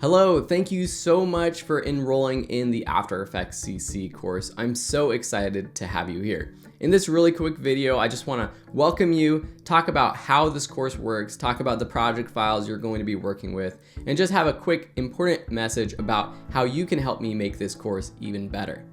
Hello, thank you so much for enrolling in the After Effects CC course. I'm so excited to have you here. In this really quick video, I just want to welcome you, talk about how this course works, talk about the project files you're going to be working with, and just have a quick important message about how you can help me make this course even better.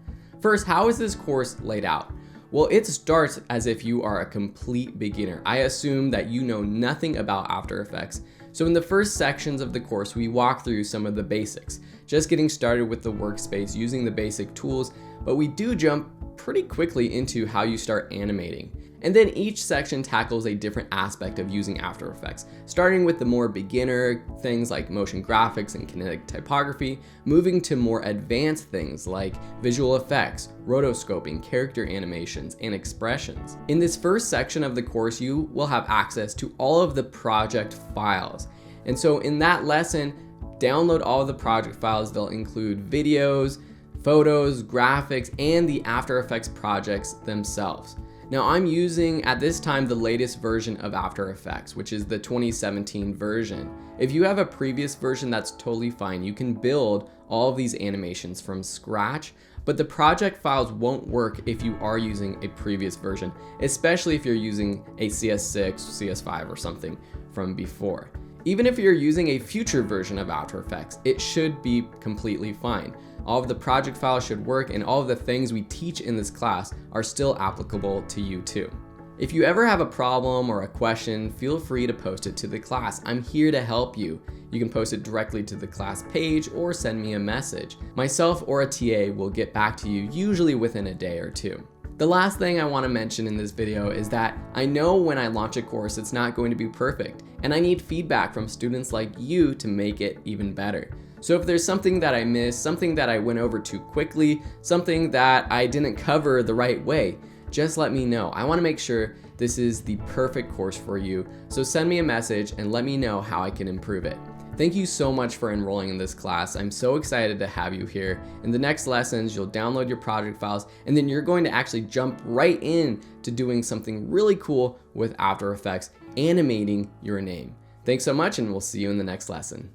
First, how is this course laid out? Well, it starts as if you are a complete beginner. I assume that you know nothing about After Effects. So in the first sections of the course, we walk through some of the basics, just getting started with the workspace, using the basic tools, but we do jump pretty quickly into how you start animating. And then each section tackles a different aspect of using After Effects, starting with the more beginner things like motion graphics and kinetic typography, moving to more advanced things like visual effects, rotoscoping, character animations, and expressions. In this first section of the course, you will have access to all of the project files. And so in that lesson, download all of the project files. They'll include videos, photos, graphics, and the After Effects projects themselves. Now I'm using at this time the latest version of After Effects, which is the 2017 version. If you have a previous version, that's totally fine. You can build all of these animations from scratch, but the project files won't work if you are using a previous version, especially if you're using a CS6, CS5 or something from before. Even if you're using a future version of After Effects, it should be completely fine. All of the project files should work, and all of the things we teach in this class are still applicable to you too. If you ever have a problem or a question, feel free to post it to the class. I'm here to help you. You can post it directly to the class page or send me a message. Myself or a TA will get back to you usually within a day or two. The last thing I want to mention in this video is that I know when I launch a course, it's not going to be perfect, and I need feedback from students like you to make it even better. So if there's something that I missed, something that I went over too quickly, something that I didn't cover the right way, just let me know. I want to make sure this is the perfect course for you. So send me a message and let me know how I can improve it. Thank you so much for enrolling in this class. I'm so excited to have you here. In the next lessons, you'll download your project files, and then you're going to actually jump right in to doing something really cool with After Effects, animating your name. Thanks so much, and we'll see you in the next lesson.